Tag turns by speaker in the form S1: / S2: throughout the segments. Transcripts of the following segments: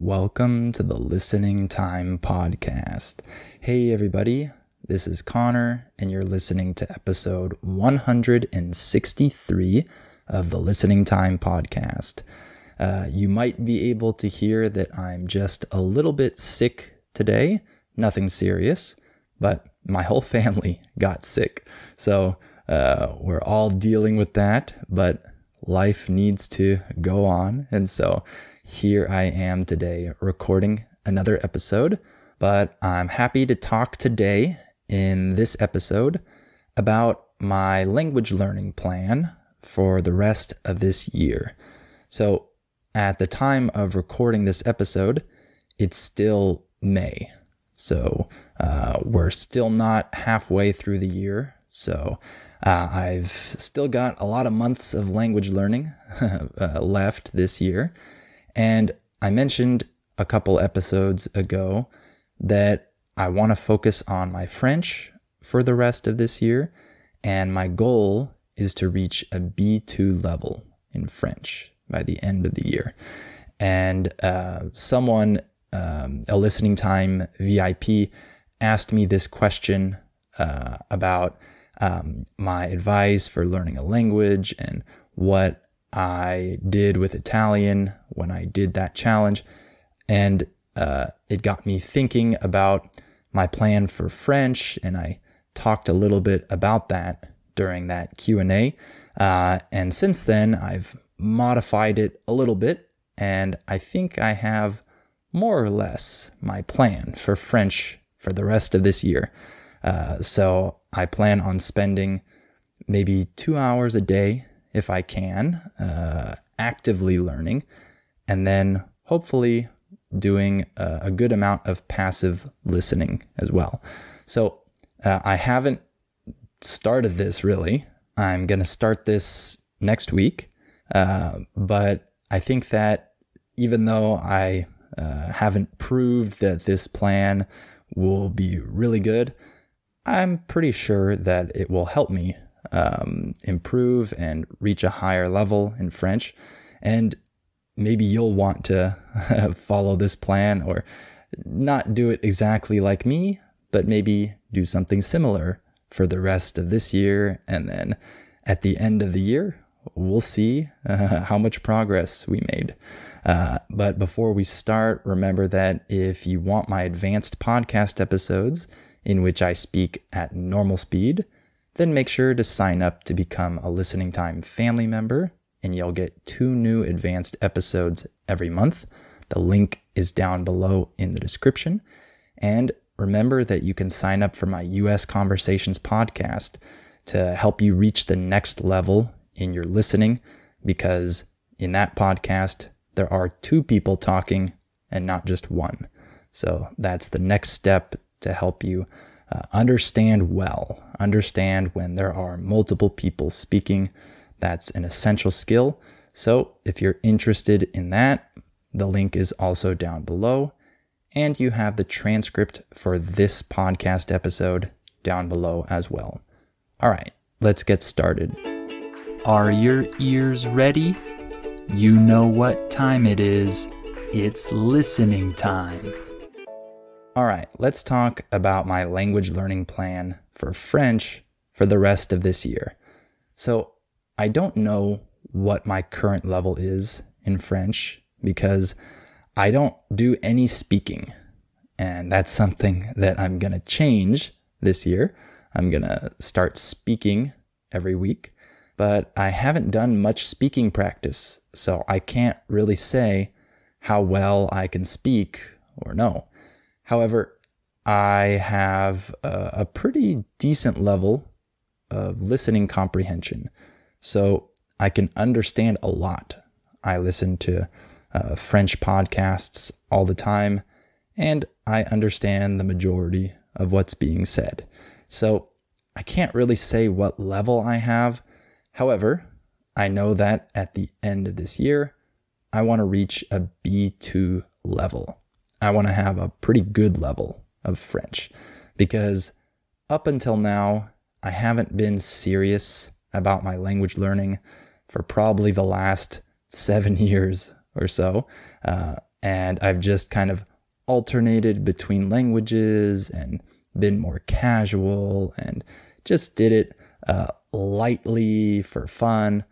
S1: Welcome to the Listening Time Podcast. Hey everybody, this is Connor and you're listening to episode 163 of the Listening Time Podcast. You might be able to hear that I'm just a little bit sick today. Nothing serious, but my whole family got sick. So we're all dealing with that, but life needs to go on. And so here I am today recording another episode, but I'm happy to talk today in this episode about my language learning plan for the rest of this year. So at the time of recording this episode, it's still May. So we're still not halfway through the year. So I've still got a lot of months of language learning left this year. And I mentioned a couple episodes ago that I want to focus on my French for the rest of this year. And my goal is to reach a B2 level in French by the end of the year. And someone, a Listening Time VIP, asked me this question about my advice for learning a language and what I did with Italian when I did that challenge. And it got me thinking about my plan for French, and I talked a little bit about that during that Q&A. And since then, I've modified it a little bit, and I think I have more or less my plan for French for the rest of this year. So I plan on spending maybe 2 hours a day, if I can, actively learning, and then hopefully doing a good amount of passive listening as well. So I haven't started this really. I'm going to start this next week, but I think that even though I haven't proved that this plan will be really good, I'm pretty sure that it will help me improve and reach a higher level in French. And maybe you'll want to follow this plan, or not do it exactly like me, but maybe do something similar for the rest of this year. And then at the end of the year, we'll see how much progress we made. But before we start, remember that if you want my advanced podcast episodes in which I speak at normal speed, then make sure to sign up to become a Listening Time family member, and you'll get 2 new advanced episodes every month. The link is down below in the description. And remember that you can sign up for my US Conversations podcast to help you reach the next level in your listening, because in that podcast, there are 2 people talking and not just one. So that's the next step to help you understand when there are multiple people speaking. That's an essential skill. So if you're interested in that, the link is also down below, and you have the transcript for this podcast episode down below as well. All right, let's get started. Are your ears ready? You know what time it is. It's listening time. All right, let's talk about my language learning plan for French for the rest of this year. So I don't know what my current level is in French because I don't do any speaking. And that's something that I'm going to change this year. I'm going to start speaking every week, but I haven't done much speaking practice, so I can't really say how well I can speak or no. However, I have a pretty decent level of listening comprehension, so I can understand a lot. I listen to French podcasts all the time, and I understand the majority of what's being said. So I can't really say what level I have. However, I know that at the end of this year, I want to reach a B2 level. I want to have a pretty good level of French, because up until now, I haven't been serious about my language learning for probably the last 7 years or so. and I've just kind of alternated between languages and been more casual and just did it lightly for fun.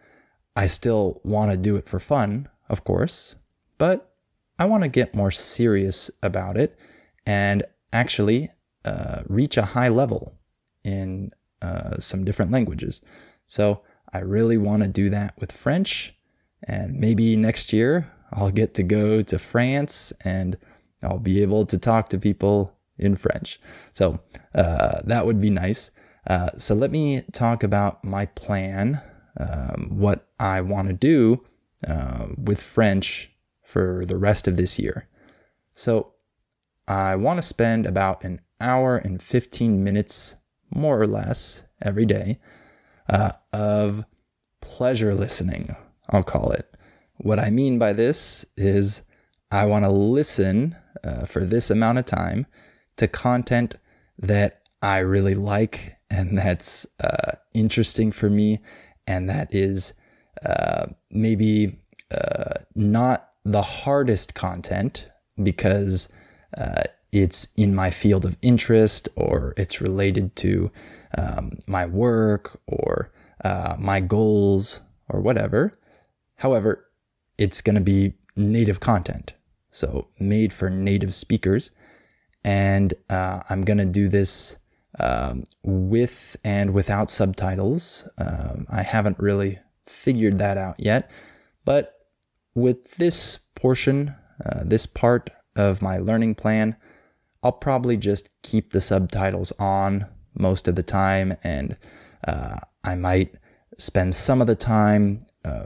S1: I still want to do it for fun, of course, but I want to get more serious about it and actually reach a high level in some different languages. So I really want to do that with French, and maybe next year I'll get to go to France and I'll be able to talk to people in French. So that would be nice. So let me talk about my plan, what I want to do with French for the rest of this year. So I want to spend about an hour and 15 minutes, more or less, every day of pleasure listening, I'll call it. What I mean by this is I want to listen for this amount of time to content that I really like and that's interesting for me, and that is maybe not the hardest content because it's in my field of interest, or it's related to my work or my goals or whatever. However, it's going to be native content, so made for native speakers. And I'm going to do this with and without subtitles. I haven't really figured that out yet, but with this portion, this part of my learning plan, I'll probably just keep the subtitles on most of the time, and I might spend some of the time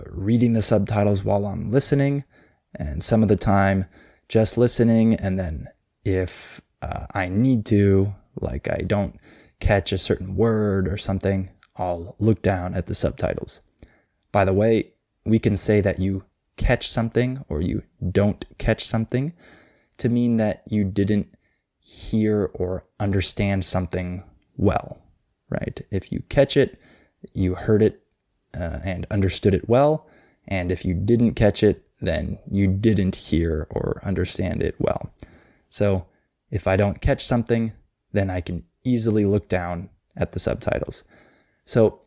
S1: reading the subtitles while I'm listening, and some of the time just listening, and then if I need to, like I don't catch a certain word or something, I'll look down at the subtitles. By the way, we can say that you catch something or you don't catch something to mean that you didn't hear or understand something well, right? If you catch it, you heard it and understood it well. And if you didn't catch it, then you didn't hear or understand it well. So if I don't catch something, then I can easily look down at the subtitles. So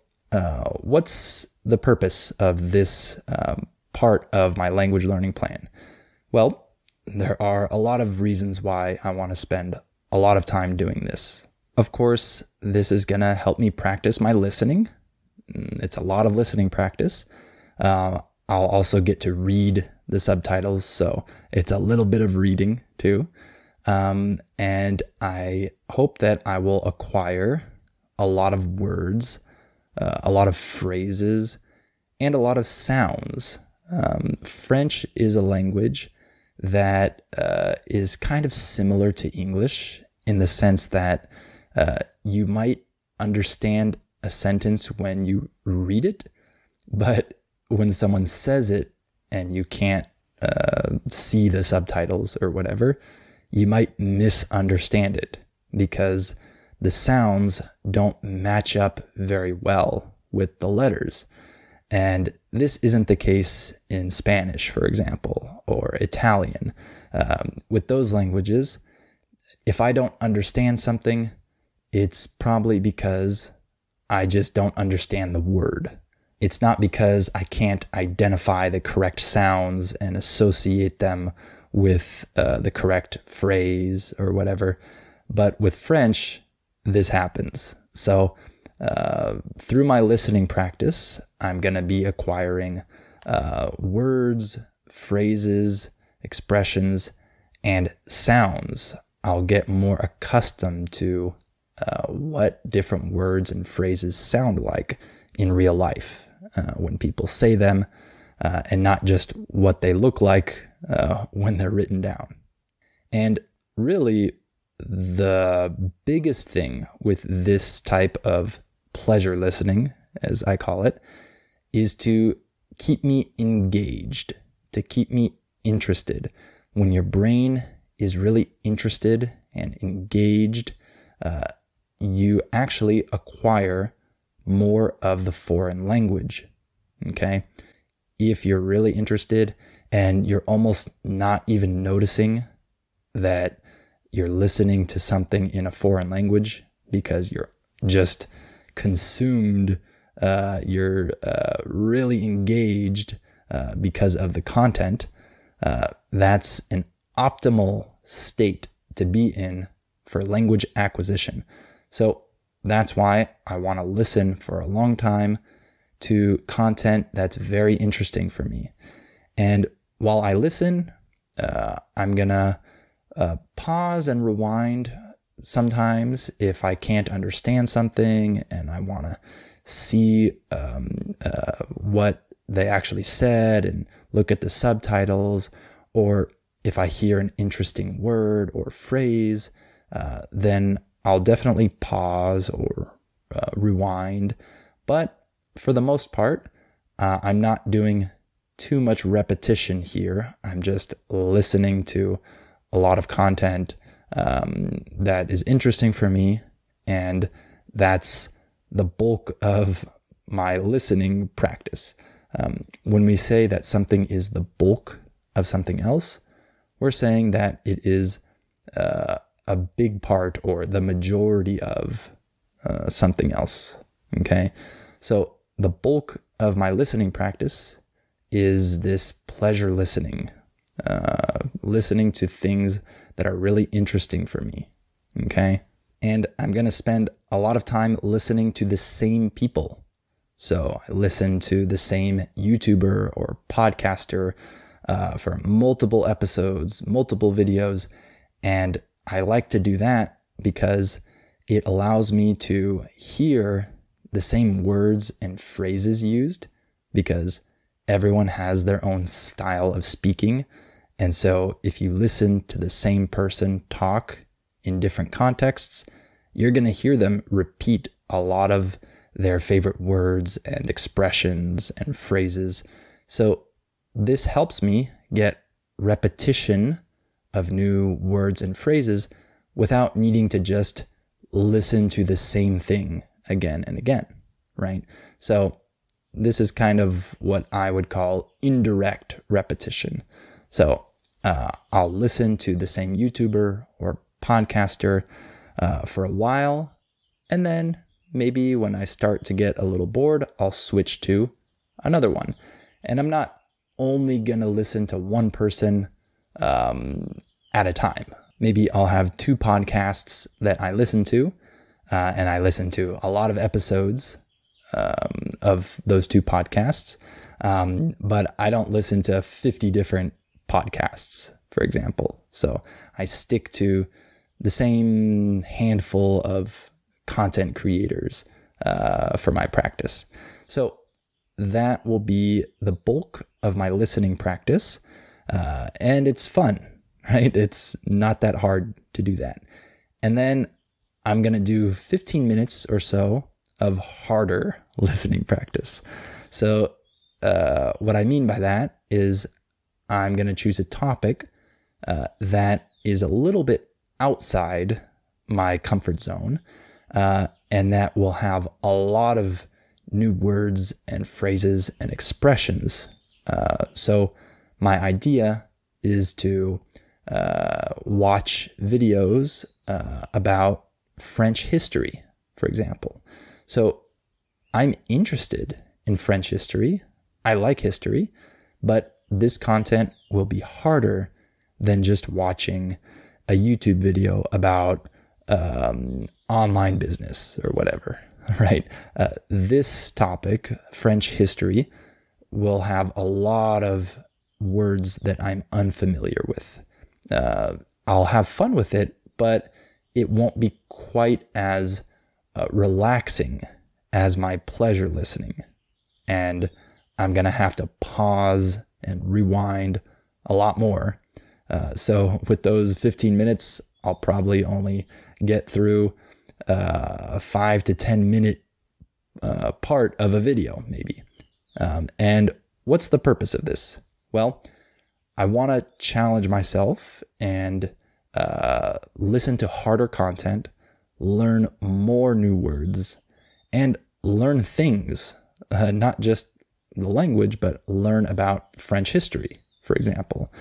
S1: what's the purpose of this part of my language learning plan? Well, there are a lot of reasons why I want to spend a lot of time doing this. Of course, this is going to help me practice my listening. It's a lot of listening practice. I'll also get to read the subtitles, so it's a little bit of reading too. And I hope that I will acquire a lot of words, a lot of phrases, and a lot of sounds. French is a language that is kind of similar to English in the sense that you might understand a sentence when you read it, but when someone says it and you can't see the subtitles or whatever, you might misunderstand it because the sounds don't match up very well with the letters. And this isn't the case in Spanish, for example, or Italian. With those languages, if I don't understand something, it's probably because I just don't understand the word. It's not because I can't identify the correct sounds and associate them with the correct phrase or whatever. But with French, this happens. So through my listening practice, I'm going to be acquiring words, phrases, expressions, and sounds. I'll get more accustomed to what different words and phrases sound like in real life when people say them, and not just what they look like when they're written down. And really, the biggest thing with this type of pleasure listening, as I call it, is to keep me engaged, to keep me interested. When your brain is really interested and engaged, you actually acquire more of the foreign language, okay? If you're really interested and you're almost not even noticing that you're listening to something in a foreign language because you're just consumed. You're really engaged because of the content. That's an optimal state to be in for language acquisition. So that's why I want to listen for a long time to content that's very interesting for me. And while I listen, I'm going to pause and rewind sometimes if I can't understand something and I want to see what they actually said and look at the subtitles, or if I hear an interesting word or phrase, then I'll definitely pause or rewind. But for the most part, I'm not doing too much repetition here. I'm just listening to a lot of content that is interesting for me, and that's the bulk of my listening practice. When we say that something is the bulk of something else, we're saying that it is a big part or the majority of something else. Okay, so the bulk of my listening practice is this pleasure listening, listening to things that are really interesting for me. Okay, and I'm going to spend a lot of time listening to the same people. So I listen to the same YouTuber or podcaster for multiple episodes, multiple videos, and I like to do that because it allows me to hear the same words and phrases used, because everyone has their own style of speaking. And so if you listen to the same person talk in different contexts, you're going to hear them repeat a lot of their favorite words and expressions and phrases. So this helps me get repetition of new words and phrases without needing to just listen to the same thing again and again, right? So this is kind of what I would call indirect repetition. So I'll listen to the same YouTuber or podcaster for a while, and then maybe when I start to get a little bored, I'll switch to another one. And I'm not only going to listen to one person at a time. Maybe I'll have two podcasts that I listen to, and I listen to a lot of episodes of those two podcasts, but I don't listen to 50 different podcasts, for example. So I stick to the same handful of content creators for my practice. So that will be the bulk of my listening practice, and it's fun, right? It's not that hard to do that. And then I'm going to do 15 minutes or so of harder listening practice. So what I mean by that is I'm going to choose a topic that is a little bit outside my comfort zone, and that will have a lot of new words and phrases and expressions. So my idea is to watch videos about French history, for example. So I'm interested in French history. I like history, but this content will be harder than just watching a YouTube video about online business or whatever, right? This topic, French history, will have a lot of words that I'm unfamiliar with. I'll have fun with it, but it won't be quite as relaxing as my pleasure listening. And I'm going to have to pause and rewind a lot more. So with those 15 minutes, I'll probably only get through a 5 to 10 minute part of a video, maybe. And what's the purpose of this? Well, I want to challenge myself and listen to harder content, learn more new words, and learn things, not just the language, but learn about French history, for example.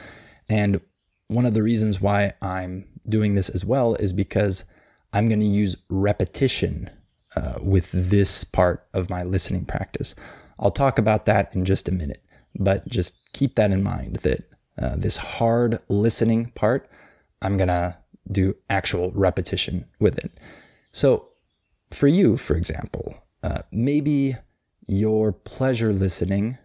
S1: And one of the reasons why I'm doing this as well is because I'm going to use repetition with this part of my listening practice. I'll talk about that in just a minute, but just keep that in mind that this hard listening part, I'm going to do actual repetition with it. So for you, for example, maybe your pleasure listening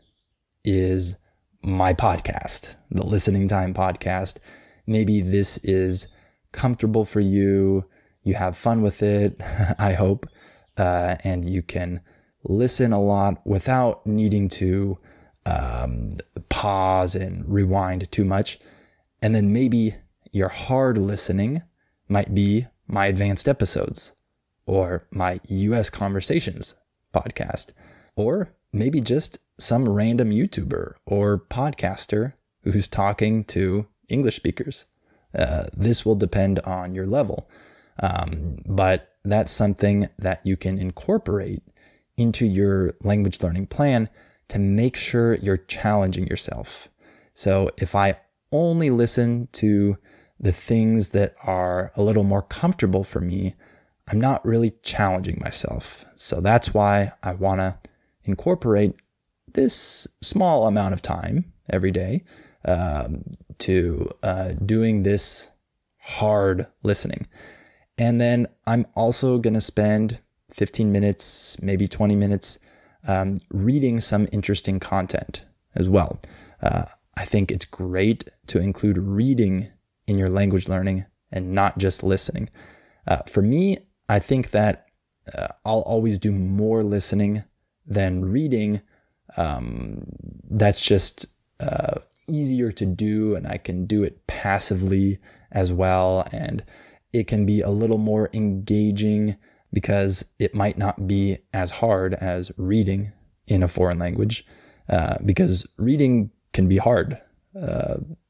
S1: is my podcast, the Listening Time podcast. Maybe this is comfortable for you. You have fun with it, I hope, and you can listen a lot without needing to pause and rewind too much. And then maybe your hard listening might be my advanced episodes or my US Conversations podcast, or maybe just some random YouTuber or podcaster who's talking to English speakers. This will depend on your level, but that's something that you can incorporate into your language learning plan to make sure you're challenging yourself. So if I only listen to the things that are a little more comfortable for me, I'm not really challenging myself. So that's why I want to incorporate this small amount of time every day to doing this hard listening. And then I'm also going to spend 15 minutes, maybe 20 minutes reading some interesting content as well. I think it's great to include reading in your language learning and not just listening. For me, I think that I'll always do more listening than reading. That's just easier to do, and I can do it passively as well. And it can be a little more engaging because it might not be as hard as reading in a foreign language, because reading can be hard.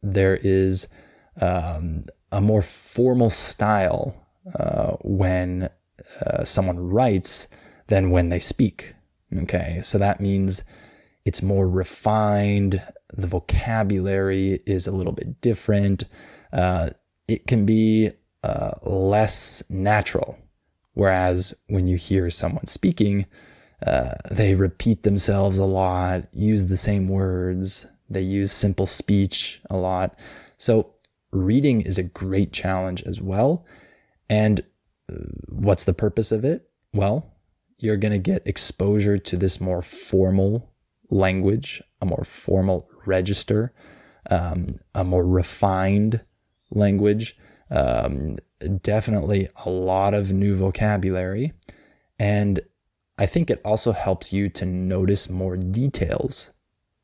S1: There is a more formal style when someone writes than when they speak. Okay, so that means it's more refined. The vocabulary is a little bit different. It can be less natural. Whereas when you hear someone speaking, they repeat themselves a lot, use the same words, they use simple speech a lot. So reading is a great challenge as well. And what's the purpose of it? Well, you're going to get exposure to this more formal language, a more formal register, a more refined language, definitely a lot of new vocabulary. And I think it also helps you to notice more details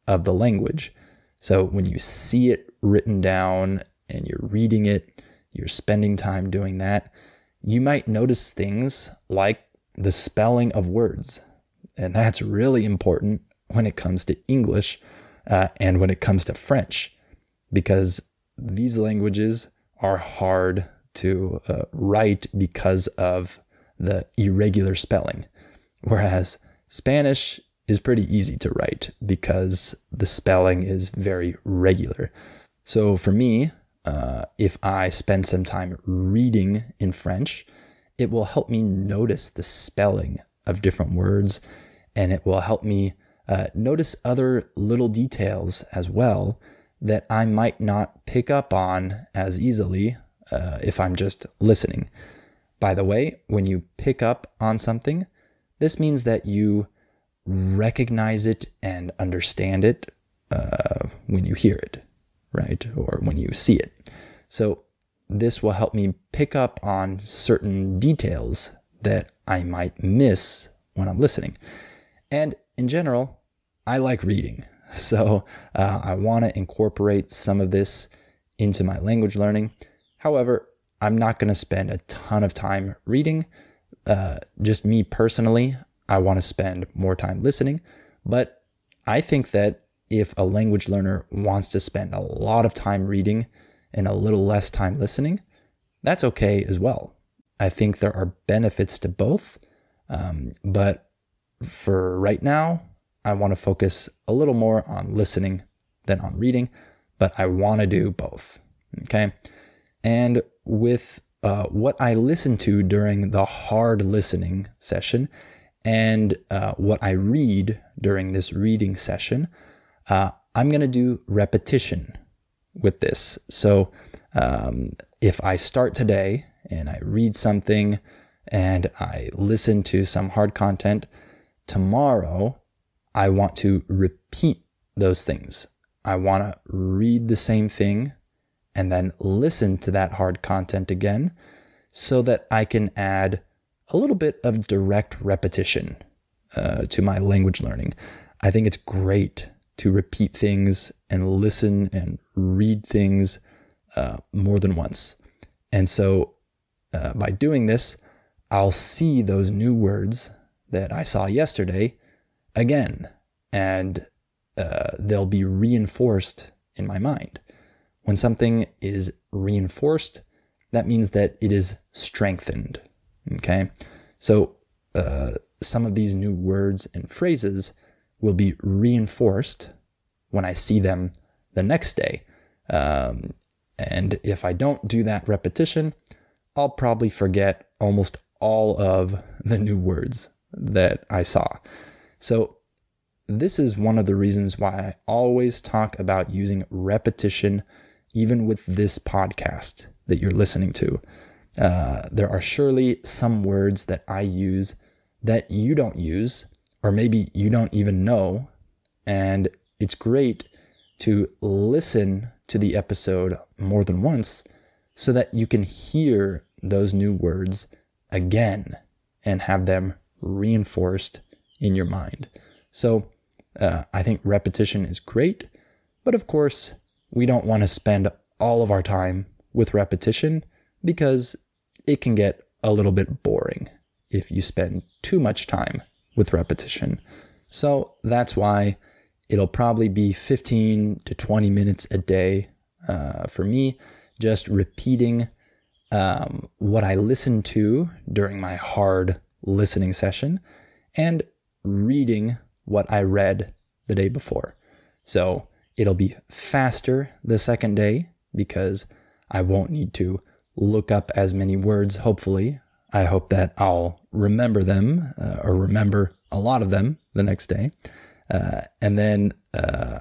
S1: of the language. So when you see it written down and you're reading it, you're spending time doing that, you might notice things like the spelling of words. And that's really important when it comes to English and when it comes to French, because these languages are hard to write because of the irregular spelling. Whereas Spanish is pretty easy to write because the spelling is very regular. So for me, if I spend some time reading in French, it will help me notice the spelling of different words, and it will help me notice other little details as well that I might not pick up on as easily if I'm just listening. By the way, when you pick up on something, this means that you recognize it and understand it when you hear it, right? Or when you see it. So this will help me pick up on certain details that I might miss when I'm listening. And in general, I like reading. So I want to incorporate some of this into my language learning. However, I'm not going to spend a ton of time reading. Just me personally, I want to spend more time listening. But I think that if a language learner wants to spend a lot of time reading and a little less time listening, that's okay as well. I think there are benefits to both. But for right now, I want to focus a little more on listening than on reading. but I want to do both. Okay. And with what I listen to during the hard listening session and what I read during this reading session, I'm going to do repetition with this. So if I start today and I read something and I listen to some hard content, tomorrow I want to repeat those things. I want to read the same thing and then listen to that hard content again so that I can add a little bit of direct repetition to my language learning. I think it's great to repeat things and listen and read things more than once. And so by doing this, I'll see those new words that I saw yesterday again, and they'll be reinforced in my mind. When something is reinforced, that means that it is strengthened. Okay? So some of these new words and phrases will be reinforced when I see them the next day. And if I don't do that repetition, I'll probably forget almost all of the new words that I saw. So this is one of the reasons why I always talk about using repetition, even with this podcast that you're listening to. There are surely some words that I use that you don't use, or maybe you don't even know. And it's great to listen to the episode more than once so that you can hear those new words again and have them reinforced in your mind. So I think repetition is great, but of course, we don't want to spend all of our time with repetition because it can get a little bit boring if you spend too much time with repetition. So that's why it'll probably be 15 to 20 minutes a day for me, just repeating what I listened to during my hard listening session and reading what I read the day before. So it'll be faster the second day because I won't need to look up as many words, hopefully. I hope that I'll remember them or remember a lot of them the next day. And then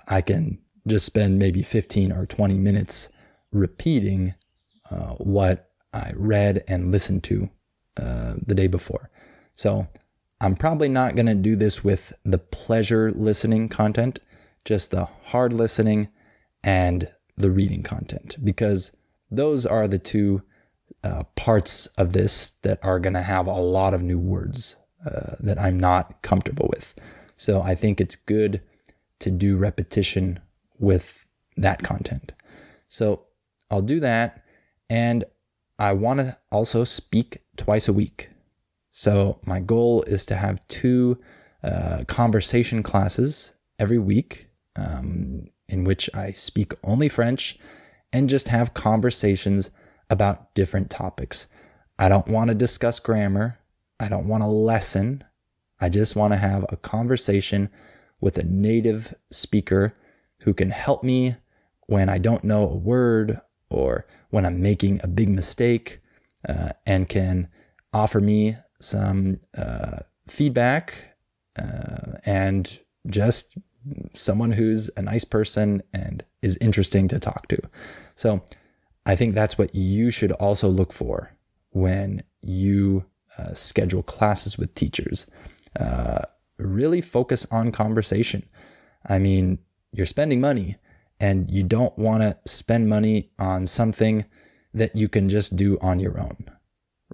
S1: I can just spend maybe 15 or 20 minutes repeating what I read and listened to the day before. So I'm probably not going to do this with the pleasure listening content, just the hard listening and the reading content, because those are the two parts of this that are going to have a lot of new words that I'm not comfortable with. So I think it's good to do repetition with that content. So I'll do that. And I want to also speak twice a week. So my goal is to have 2 conversation classes every week in which I speak only French and just have conversations about different topics. I don't want to discuss grammar. I don't want a lesson. I just want to have a conversation with a native speaker who can help me when I don't know a word or when I'm making a big mistake and can offer me some feedback and just someone who's a nice person and is interesting to talk to. So I think that's what you should also look for when you schedule classes with teachers. Really focus on conversation. I mean, you're spending money and you don't want to spend money on something that you can just do on your own,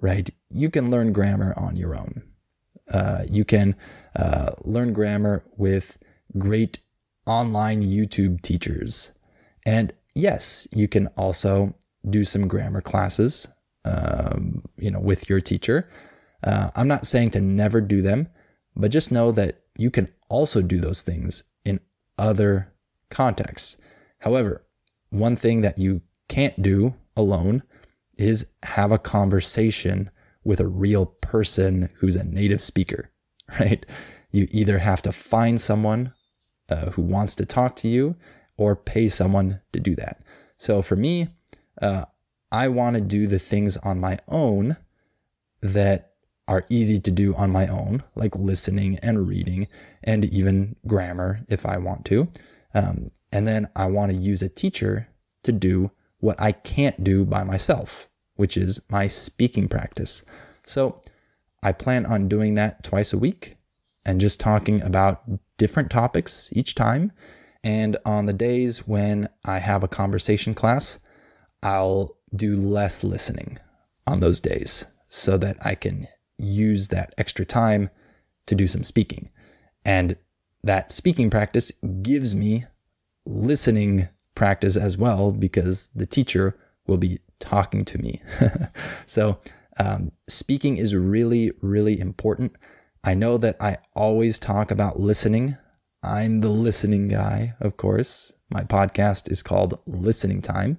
S1: right? You can learn grammar on your own. You can learn grammar with great online YouTube teachers. And yes, you can also do some grammar classes, with your teacher. I'm not saying to never do them, but just know that you can also do those things in other contexts. However, one thing that you can't do alone is have a conversation with a real person who's a native speaker, right? You either have to find someone who wants to talk to you, or pay someone to do that. So for me, I want to do the things on my own that are easy to do on my own, like listening and reading and even grammar if I want to. And then I want to use a teacher to do what I can't do by myself, which is my speaking practice. So I plan on doing that twice a week and just talking about different topics each time. And on the days when I have a conversation class, I'll do less listening on those days so that I can use that extra time to do some speaking. And that speaking practice gives me listening practice as well, because the teacher will be talking to me. So speaking is really, really important. I know that I always talk about listening. I'm the listening guy, of course. My podcast is called Listening Time,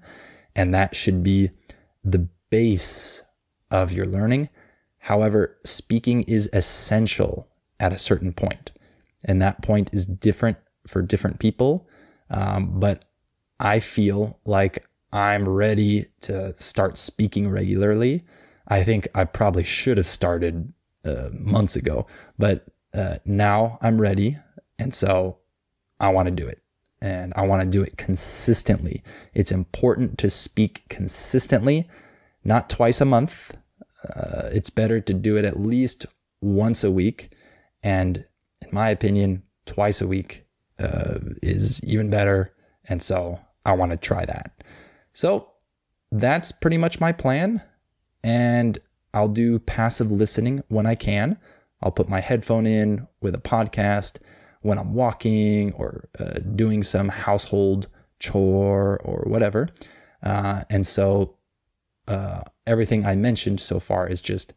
S1: and that should be the base of your learning. However, speaking is essential at a certain point, and that point is different for different people. But I feel like I'm ready to start speaking regularly. I think I probably should have started months ago, but now I'm ready. And so I want to do it, and I want to do it consistently. It's important to speak consistently, not twice a month. It's better to do it at least once a week. And in my opinion, twice a week is even better. And so I want to try that. So that's pretty much my plan. And I'll do passive listening when I can. I'll put my headphone in with a podcast when I'm walking or doing some household chore or whatever. And so everything I mentioned so far is just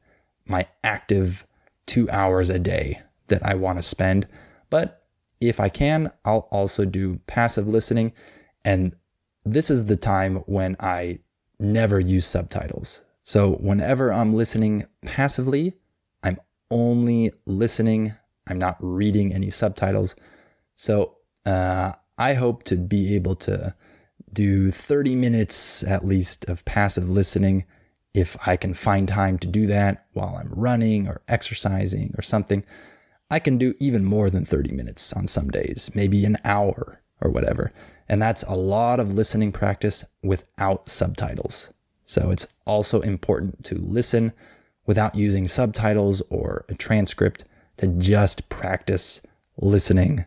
S1: my active 2 hours a day that I want to spend. But if I can, I'll also do passive listening. And this is the time when I never use subtitles. So whenever I'm listening passively, I'm only listening. I'm not reading any subtitles. So I hope to be able to do 30 minutes at least of passive listening if I can find time to do that while I'm running or exercising or something. I can do even more than 30 minutes on some days, maybe an hour or whatever. And that's a lot of listening practice without subtitles. So it's also important to listen without using subtitles or a transcript, to just practice listening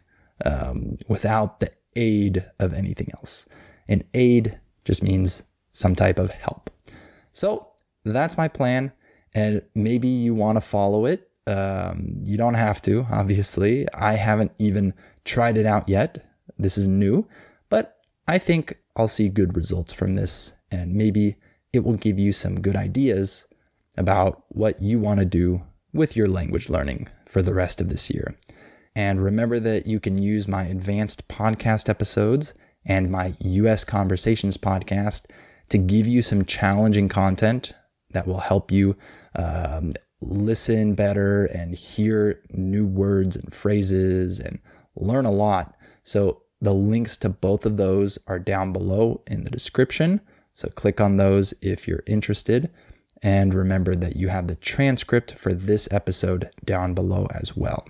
S1: without the aid of anything else. And aid just means some type of help. So that's my plan, and maybe you want to follow it. You don't have to, obviously. I haven't even tried it out yet. This is new, but I think I'll see good results from this, and maybe it will give you some good ideas about what you want to do with your language learning for the rest of this year. And remember that you can use my advanced podcast episodes and my US Conversations podcast to give you some challenging content that will help you listen better and hear new words and phrases and learn a lot. So the links to both of those are down below in the description. So click on those if you're interested. And remember that you have the transcript for this episode down below as well.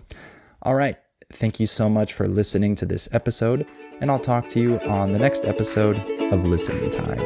S1: All right. Thank you so much for listening to this episode, and I'll talk to you on the next episode of Listening Time.